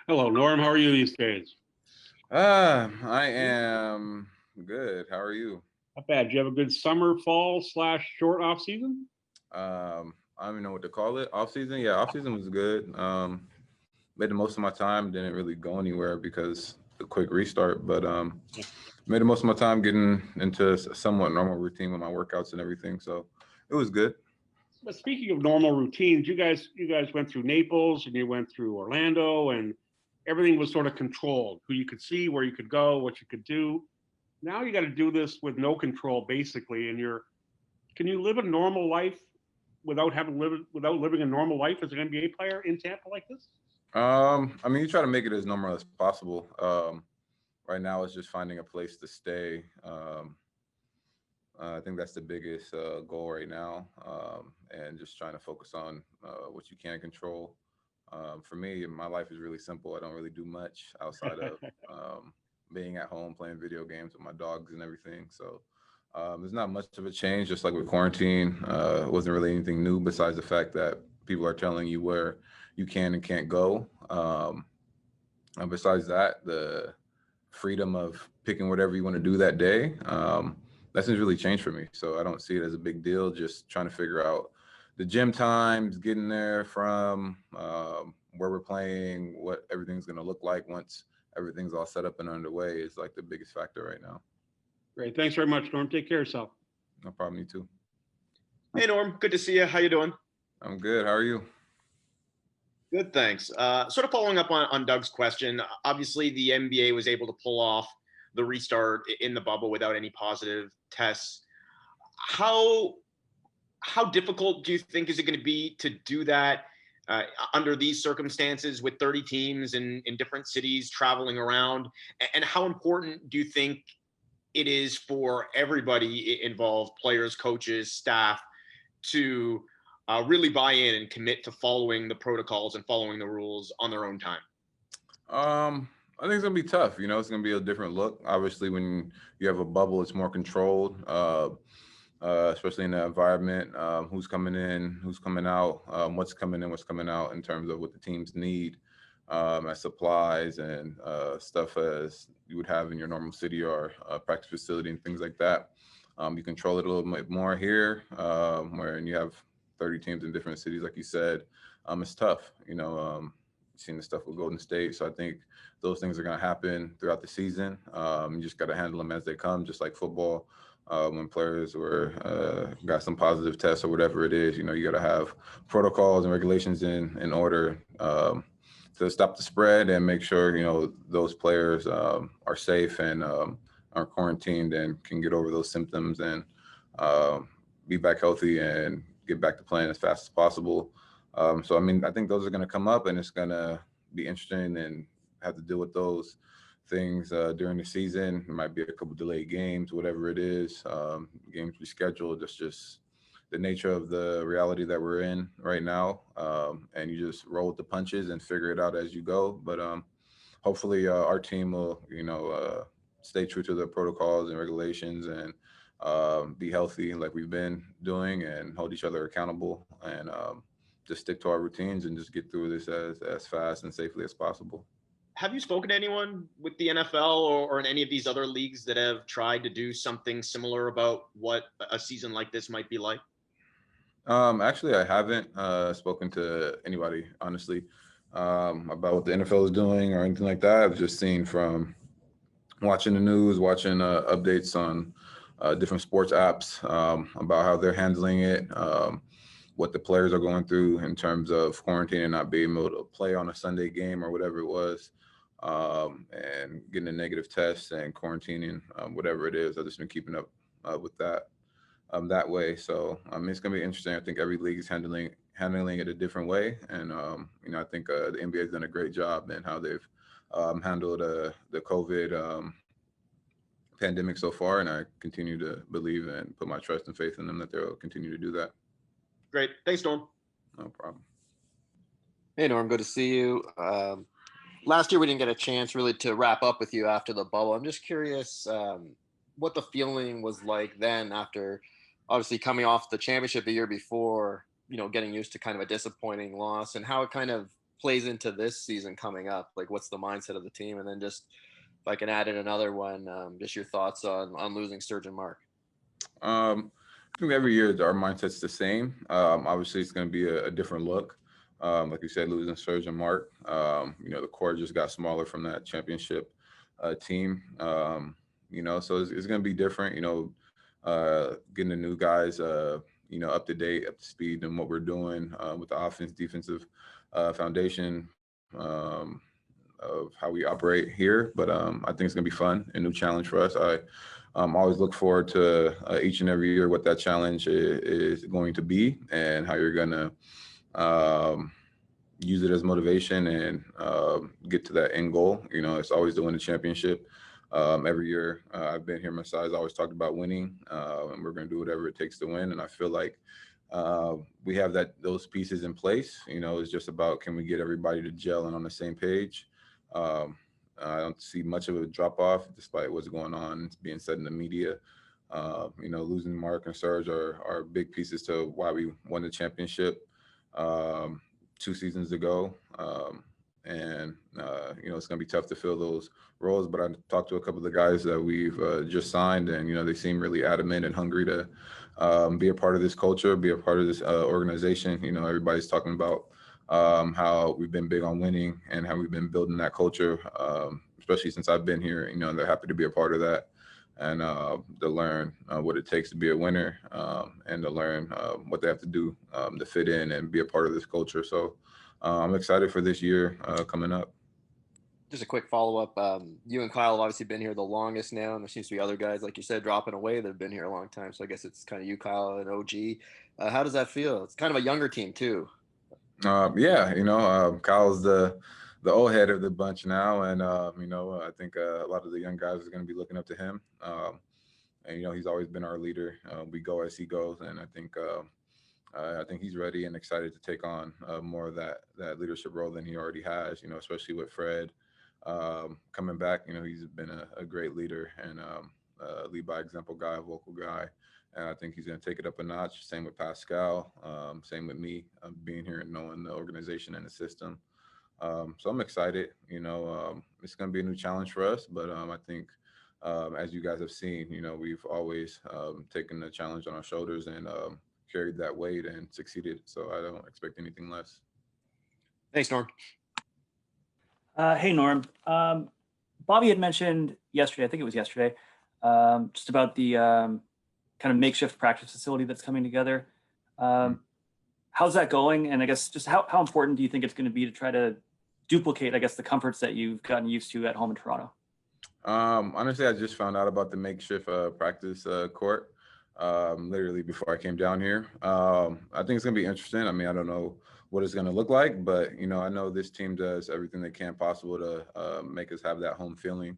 Hello, Norm. How are you these days? I am good. How are you? Not bad. Did you have a good summer, fall / short off season? I don't even know what to call it. Off season, yeah, off season was good. Made the most of my time. Didn't really go anywhere because the quick restart, but Yeah. made the most of my time getting into a somewhat normal routine with my workouts and everything. So it was good. But speaking of normal routines, you guys went through Naples and you went through Orlando, and everything was sort of controlled. Who you could see, where you could go, what you could do. Now you got to do this with no control, basically. And can you live a normal life without living a normal life as an NBA player in Tampa like this? I mean, you try to make it as normal as possible. Right now, it's just finding a place to stay. I think that's the biggest goal right now, and just trying to focus on what you can control. For me, my life is really simple. I don't really do much outside of being at home playing video games with my dogs and everything. So there's not much of a change. Just like with quarantine, it wasn't really anything new besides the fact that people are telling you where you can and can't go. And besides that, the freedom of picking whatever you want to do that day, nothing's really changed for me. So I don't see it as a big deal. Just trying to figure out the gym times, getting there from where we're playing, what everything's going to look like once everything's all set up and underway is like the biggest factor right now. Great. Thanks very much, Norm. Take care of yourself. No problem, you too. Hey Norm, good to see you. How you doing? I'm good. How are you? Good, thanks. Sort of following up on Doug's question. Obviously, the NBA was able to pull off the restart in the bubble without any positive tests. How difficult do you think is it going to be to do that uh, under these circumstances with 30 teams in different cities traveling around? And how important do you think it is for everybody involved, players, coaches, staff, to really buy in and commit to following the protocols and following the rules on their own time? I think it's gonna be tough. You know, it's gonna be a different look. Obviously, when you have a bubble, it's more controlled. Especially in the environment, who's coming in, who's coming out, what's coming in, what's coming out in terms of what the teams need as supplies and stuff as you would have in your normal city or practice facility and things like that. You control it a little bit more here, where you have 30 teams in different cities, like you said. It's tough, seeing the stuff with Golden State. So I think those things are going to happen throughout the season. You just got to handle them as they come, just like football. When players were got some positive tests or whatever it is, you got to have protocols and regulations in order to stop the spread and make sure those players are safe and are quarantined and can get over those symptoms and be back healthy and get back to playing as fast as possible. So I mean, I think those are going to come up, and it's going to be interesting and have to deal with those things during the season. There might be a couple delayed games, whatever it is, games rescheduled. That's just the nature of the reality that we're in right now. And you just roll with the punches and figure it out as you go. But hopefully our team will, stay true to the protocols and regulations and be healthy like we've been doing and hold each other accountable and just stick to our routines and just get through this as fast and safely as possible. Have you spoken to anyone with the NFL or in any of these other leagues that have tried to do something similar about what a season like this might be like? Actually, I haven't spoken to anybody, honestly, about what the NFL is doing or anything like that. I've just seen from watching the news, watching updates on different sports apps about how they're handling it, what the players are going through in terms of quarantine and not being able to play on a Sunday game or whatever it was, and getting a negative test and quarantining, whatever it is. I've just been keeping up with that way. So it's going to be interesting. I think every league is handling it a different way, and I think the NBA has done a great job in how they've handled the COVID pandemic so far, and I continue to believe and put my trust and faith in them that they'll continue to do that. Great. Thanks, Norm. No problem. Hey, Norm, good to see you. Last year, we didn't get a chance really to wrap up with you after the bubble. I'm just curious what the feeling was like then after obviously coming off the championship the year before, getting used to kind of a disappointing loss, and how it kind of plays into this season coming up? Like, what's the mindset of the team? And then just if I can add in another one, just your thoughts on losing Serge and Mark. I think every year our mindset's the same. Obviously, it's going to be a different look. Like you said, losing Serge and Mark. The core just got smaller from that championship team. So it's going to be different. Getting the new guys, up to date, up to speed in what we're doing with the offense, defensive foundation of how we operate here. But I think it's going to be fun, a new challenge for us. I always look forward to each and every year what that challenge is going to be and how you're going to use it as motivation and get to that end goal. It's always to win a championship. Every year I've been here, my side's always talked about winning, and we're going to do whatever it takes to win. And I feel like we have those pieces in place. It's just about, can we get everybody to gel and on the same page? I don't see much of a drop off despite what's going on. It's being said in the media. Losing Mark and Serge are big pieces to why we won the championship 2 seasons ago. It's going to be tough to fill those roles, but I talked to a couple of the guys that we've just signed, and, they seem really adamant and hungry to be a part of this culture, be a part of this organization. Everybody's talking about how we've been big on winning and how we've been building that culture, especially since I've been here. They're happy to be a part of that and to learn what it takes to be a winner and to learn what they have to do to fit in and be a part of this culture. So I'm excited for this year coming up. Just a quick follow-up. You and Kyle have obviously been here the longest now, and there seems to be other guys, like you said, dropping away that have been here a long time. So I guess it's kind of you, Kyle, and OG. How does that feel? It's kind of a younger team too. Kyle's the old head of the bunch now, and I think a lot of the young guys are going to be looking up to him. And he's always been our leader. We go as he goes, and I think he's ready and excited to take on more of that leadership role than he already has. Especially with Fred coming back. He's been a great leader and lead by example guy, a vocal guy. And I think he's going to take it up a notch. Same with Pascal. Same with me being here and knowing the organization and the system. So I'm excited. It's going to be a new challenge for us. But I think as you guys have seen, we've always taken the challenge on our shoulders and carried that weight and succeeded. So I don't expect anything less. Thanks, Norm. Hey, Norm. Bobby had mentioned yesterday, I think it was yesterday, just about the kind of makeshift practice facility that's coming together. How's that going? And I guess just how important do you think it's going to be to try to duplicate, I guess, the comforts that you've gotten used to at home in Toronto? Honestly, I just found out about the makeshift practice court literally before I came down here. I think it's going to be interesting. I mean, I don't know what it's going to look like, but, I know this team does everything they can possible to make us have that home feeling.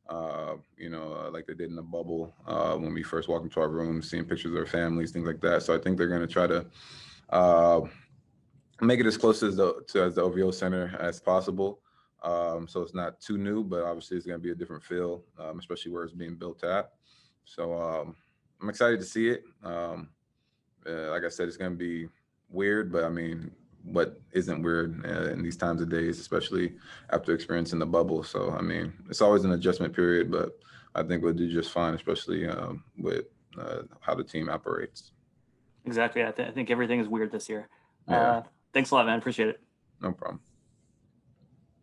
Like they did in the bubble when we first walked into our room, seeing pictures of their families, things like that. So I think they're going to try to make it as close as the OVO Center as possible. So it's not too new, but obviously it's going to be a different feel, especially where it's being built at. So I'm excited to see it. Like I said, it's going to be weird, but I mean, what isn't weird in these times of days, especially after experiencing the bubble. So, I mean, it's always an adjustment period, but I think we'll do just fine, especially with how the team operates. Exactly. I think everything is weird this year. Yeah. Thanks a lot, man. Appreciate it. No problem.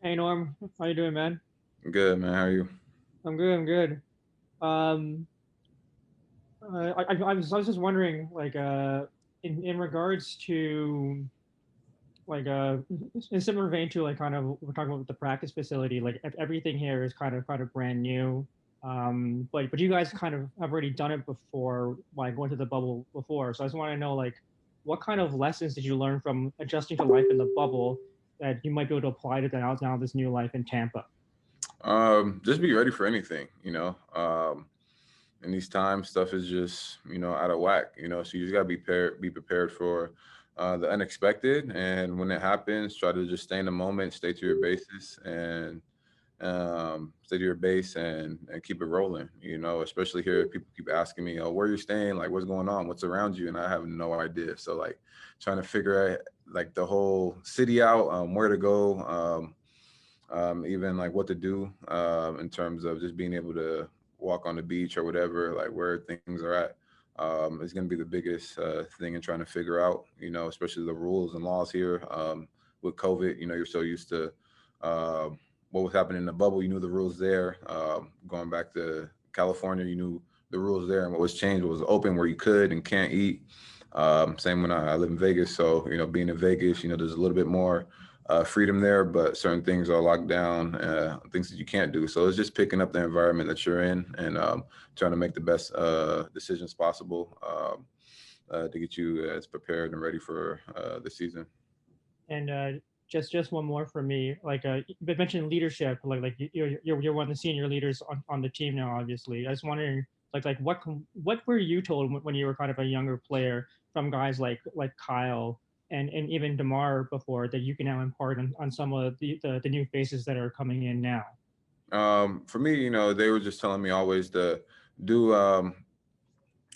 Hey Norm, how you doing, man? Good, man. How are you? I'm good. I was just wondering, like, in regards to, like, in similar vein to, like, kind of we're talking about the practice facility, like everything here is kind of brand new. But you guys kind of have already done it before, like going to the bubble before. So I just want to know, like, what kind of lessons did you learn from adjusting to life in the bubble that you might be able to apply to now this new life in Tampa? Just be ready for anything, in these times, stuff is just, out of whack, so you just gotta be prepared for the unexpected. And when it happens, try to just stay in the moment, stay to your basis, and stay to your base and keep it rolling. You know, especially here, people keep asking me, "Oh, where you're staying? Like, what's going on? What's around you?" And I have no idea. So like, trying to figure out like the whole city out, where to go, even like what to do in terms of just being able to walk on the beach or whatever, like where things are at. Is going to be the biggest thing in trying to figure out, you know, especially the rules and laws here with COVID. You know, you're so used to what was happening in the bubble. You knew the rules there. Going back to California, you knew the rules there, and what was changed was open where you could and can't eat. Same when I live in Vegas. So, you know, being in Vegas, you know, there's a little bit more freedom there, but certain things are locked down, things that you can't do. So it's just picking up the environment that you're in and trying to make the best decisions possible to get you as prepared and ready for the season. And just one more for me. Like you mentioned leadership. You're one of the senior leaders on the team now. Obviously, I was wondering what were you told when you were kind of a younger player from guys like Kyle and even DeMar before that you can now impart on some of the new faces that are coming in now. For me, you know, they were just telling me always to do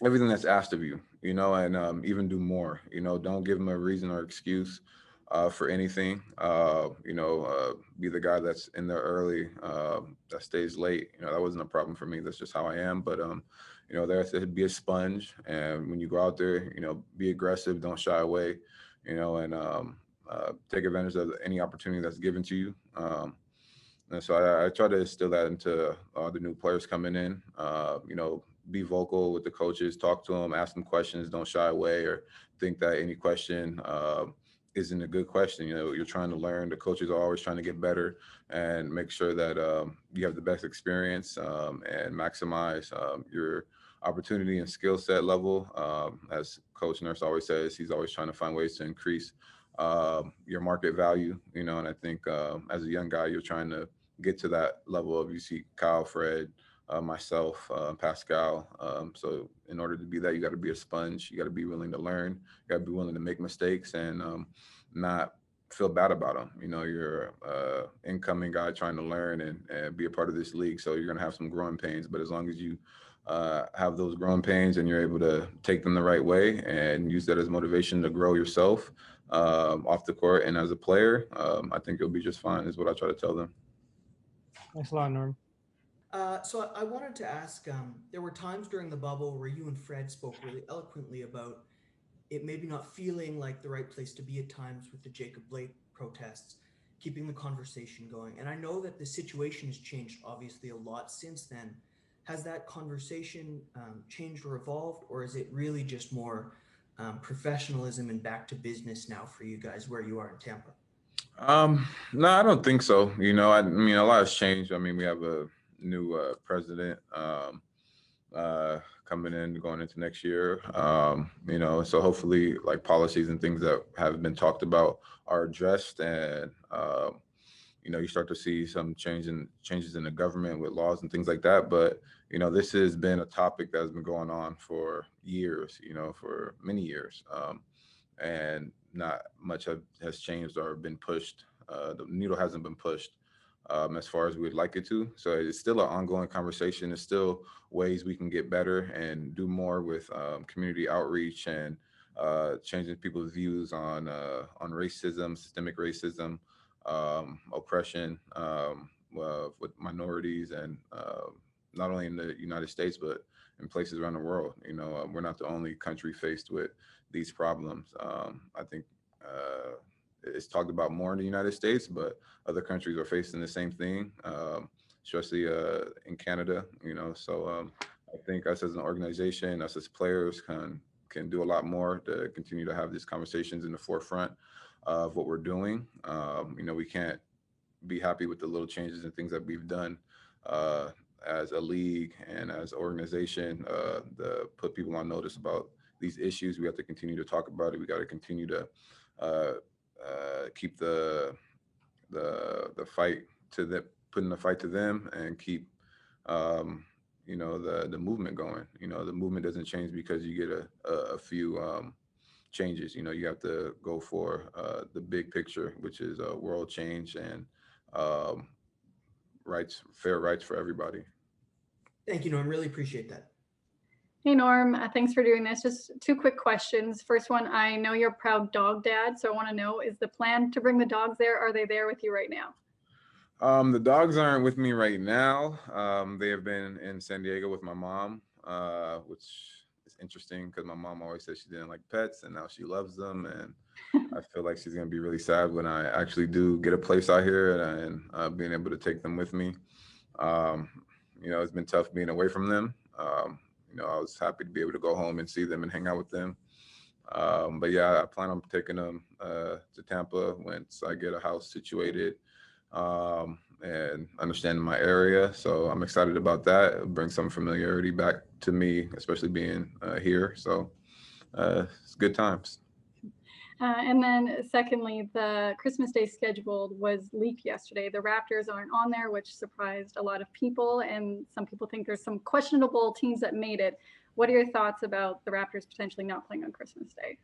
everything that's asked of you, you know, and even do more. You know, don't give them a reason or excuse for anything. You know, be the guy that's in there early, that stays late. You know, that wasn't a problem for me. That's just how I am. But you know, there to be a sponge, and when you go out there, you know, be aggressive, don't shy away. You know, and take advantage of any opportunity that's given to you. And so I try to instill that into the new players coming in. You know, be vocal with the coaches, talk to them, ask them questions, don't shy away or think that any question isn't a good question. You know, you're trying to learn. The coaches are always trying to get better and make sure that you have the best experience and maximize your opportunity and skill set level. As Coach Nurse always says, he's always trying to find ways to increase your market value, you know, and I think as a young guy, you're trying to get to that level of, you see Kyle, Fred, myself, Pascal. So in order to be that, you got to be a sponge. You got to be willing to learn. You got to be willing to make mistakes and not feel bad about them. You know, you're incoming guy trying to learn and be a part of this league. So you're going to have some growing pains, but as long as you have those growing pains and you're able to take them the right way and use that as motivation to grow yourself off the court and as a player, I think you'll be just fine is what I try to tell them. Thanks a lot, Norm. So I wanted to ask, there were times during the bubble where you and Fred spoke really eloquently about it maybe not feeling like the right place to be at times with the Jacob Blake protests, keeping the conversation going. And I know that the situation has changed obviously a lot since then. Has that conversation changed or evolved, or is it really just more professionalism and back to business now for you guys where you are in Tampa? No, I don't think so. You know, I mean, a lot has changed. I mean, we have a new president coming in going into next year. You know, so hopefully like policies and things that have been talked about are addressed and you know, you start to see some changes in the government with laws and things like that. But, you know, this has been a topic that has been going on for years, you know, for many years. And not much has changed or been pushed. The needle hasn't been pushed as far as we'd like it to. So it's still an ongoing conversation. There's still ways we can get better and do more with community outreach and changing people's views on racism, systemic racism, oppression with minorities, and not only in the United States but in places around the world. You know, we're not the only country faced with these problems. I think it's talked about more in the United States, but other countries are facing the same thing, especially in Canada. You know, so I think us as an organization, us as players, can do a lot more to continue to have these conversations in the forefront of what we're doing. You know, we can't be happy with the little changes and things that we've done as a league and as an organization to put people on notice about these issues. We have to continue to talk about it. We got to continue to keep the fight to them, putting the fight to them, and keep you know, the movement going. You know, the movement doesn't change because you get a few changes. You know, you have to go for the big picture, which is world change and fair rights for everybody. Thank you, Norm. Really appreciate that. Hey, Norm, thanks for doing this. Just two quick questions. First one, I know you're a proud dog dad, so I want to know, is the plan to bring the dogs there? Are they there with you right now? The dogs aren't with me right now. They have been in San Diego with my mom, which is interesting because my mom always said she didn't like pets, and now she loves them. And I feel like she's going to be really sad when I actually do get a place out here and being able to take them with me. It's been tough being away from them. I was happy to be able to go home and see them and hang out with them. But yeah, I plan on taking them to Tampa once I get a house situated and understanding my area. So I'm excited about that. It'll bring some familiarity back to me, especially being here. So it's good times. And then secondly, the Christmas Day schedule was leaked yesterday. The Raptors aren't on there, which surprised a lot of people. And some people think there's some questionable teams that made it. What are your thoughts about the Raptors potentially not playing on Christmas Day?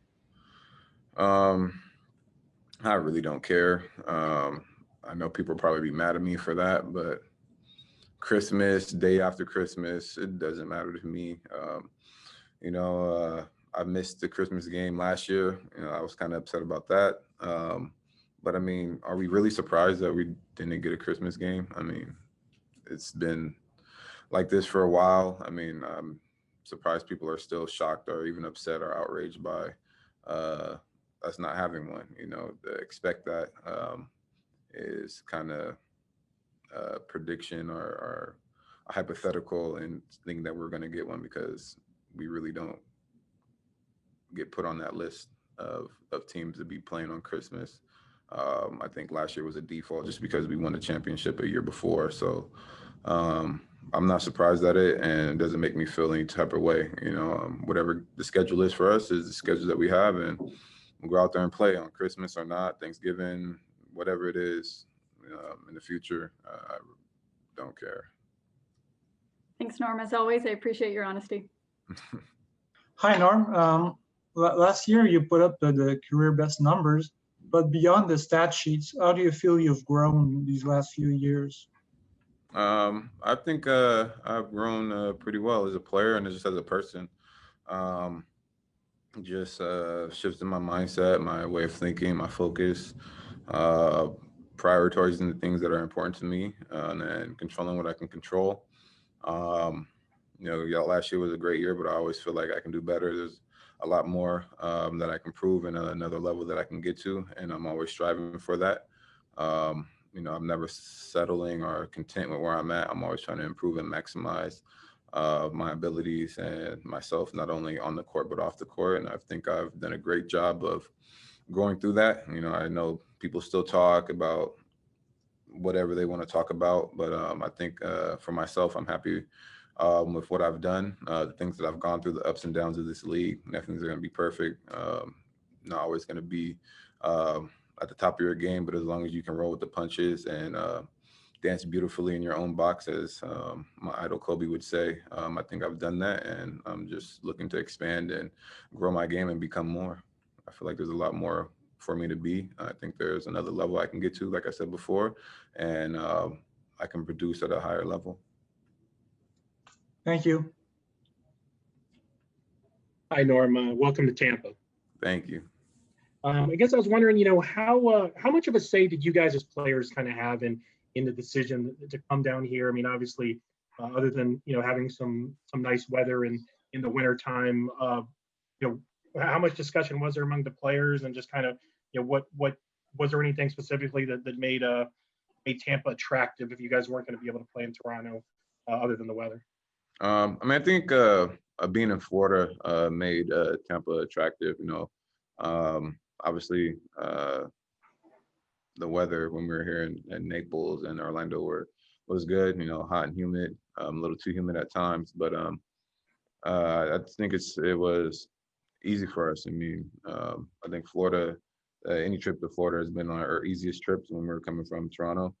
I really don't care. I know people will probably be mad at me for that, but Christmas, day after Christmas, it doesn't matter to me. I missed the Christmas game last year. I was kind of upset about that. But I mean, are we really surprised that we didn't get a Christmas game? I mean, it's been like this for a while. I mean, I'm surprised people are still shocked or even upset or outraged by us not having one. To expect that is kind of a prediction or a hypothetical and thinking that we're going to get one because we really don't get put on that list of teams to be playing on Christmas. I think last year was a default just because we won the championship a year before. So I'm not surprised at it, and it doesn't make me feel any type of way. Whatever the schedule is for us is the schedule that we have, and we'll go out there and play on Christmas or not, Thanksgiving, whatever it is in the future. I don't care. Thanks, Norm. As always, I appreciate your honesty. Hi, Norm. Last year you put up the career best numbers, but beyond the stat sheets, how do you feel you've grown these last few years? I think I've grown pretty well as a player and just as a person. Just shifting my mindset, my way of thinking, my focus, prioritizing the things that are important to me, and controlling what I can control. Last year was a great year, but I always feel like I can do better. There's a lot more that I can prove and another level that I can get to, and I'm always striving for that. I'm never settling or content with where I'm at. I'm always trying to improve and maximize my abilities and myself, not only on the court, but off the court. And I think I've done a great job of going through that. I know people still talk about whatever they want to talk about, but I think for myself, I'm happy with what I've done, the things that I've gone through, the ups and downs of this league. Nothing's going to be perfect. Not always going to be at the top of your game, but as long as you can roll with the punches and dance beautifully in your own box, as my idol Kobe would say, I think I've done that, and I'm just looking to expand and grow my game and become more. I feel like there's a lot more for me to be. I think there's another level I can get to, like I said before, and I can produce at a higher level. Thank you. Hi, Norm. Welcome to Tampa. Thank you. I guess I was wondering, how much of a say did you guys as players kind of have in the decision to come down here? I mean, obviously, other than having some nice weather in the winter time, how much discussion was there among the players, and just kind of what was there anything specifically that made Tampa attractive if you guys weren't going to be able to play in Toronto, other than the weather? I think being in Florida made Tampa attractive. Obviously, the weather when we were here in Naples and Orlando was good. Hot and humid, a little too humid at times, but I think it was easy for us. I mean, I think Florida, any trip to Florida has been our easiest trips when we were coming from Toronto.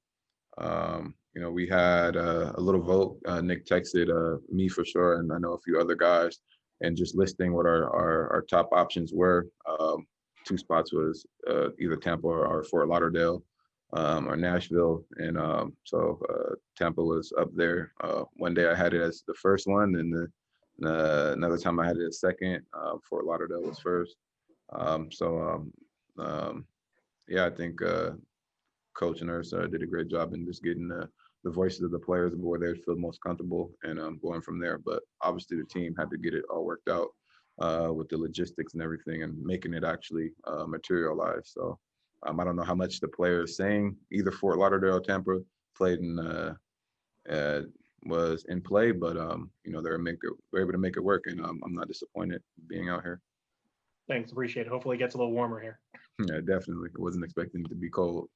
We had a little vote. Nick texted me for sure, and I know a few other guys, and just listing what our top options were. Two spots was either Tampa or Fort Lauderdale. or Nashville, and so Tampa was up there. One day I had it as the first one, and another time I had it as second. Fort Lauderdale was first. Yeah, I think Coach Nurse did a great job in just getting the voices of the players where they feel most comfortable and going from there. But obviously the team had to get it all worked out with the logistics and everything and making it actually materialize. So I don't know how much the players saying either Fort Lauderdale or Tampa played in was in play, but you know, they're able to make it work, and I'm not disappointed being out here. Thanks, appreciate it. Hopefully it gets a little warmer here. Yeah, definitely. I wasn't expecting it to be cold.